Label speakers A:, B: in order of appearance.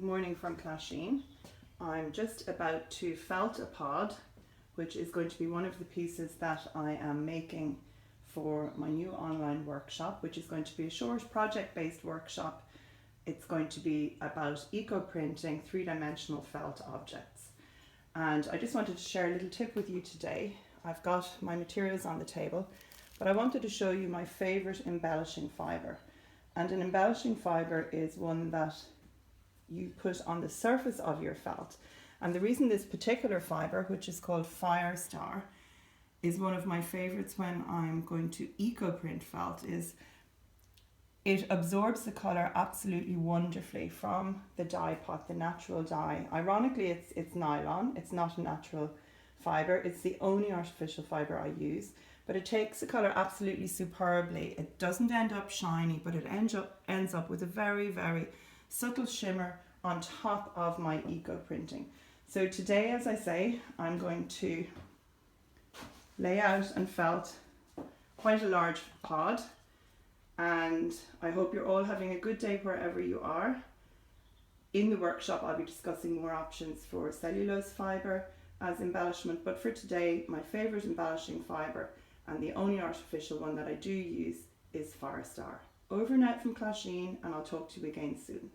A: morning from Clasheen. I'm just about to felt a pod, which is going to be one of the pieces that I am making for my new online workshop, which is going to be a short project-based workshop. It's going to be about eco-printing three-dimensional felt objects. And I just wanted to share a little tip with you today. I've got my materials on the table, but I wanted to show you my favorite embellishing fibre. And an embellishing fibre is one that you put on the surface of your felt. And the reason this particular fibre, which is called Firestar, is one of my favorites when I'm going to eco-print felt is it absorbs the colour absolutely wonderfully from the dye pot, the natural dye. Ironically, it's nylon, it's not a natural fibre, it's the only artificial fibre I use, but it takes the colour absolutely superbly. It doesn't end up shiny, but it ends up with a very, very subtle shimmer on top of my eco-printing. So today, as I say, I'm going to lay out and felt quite a large pod, and I hope you're all having a good day wherever you are. In the workshop I'll be discussing more options for cellulose fibre as embellishment, but for today my favourite embellishing fibre and the only artificial one that I do use is Firestar. Over and out from Clasheen, and I'll talk to you again soon.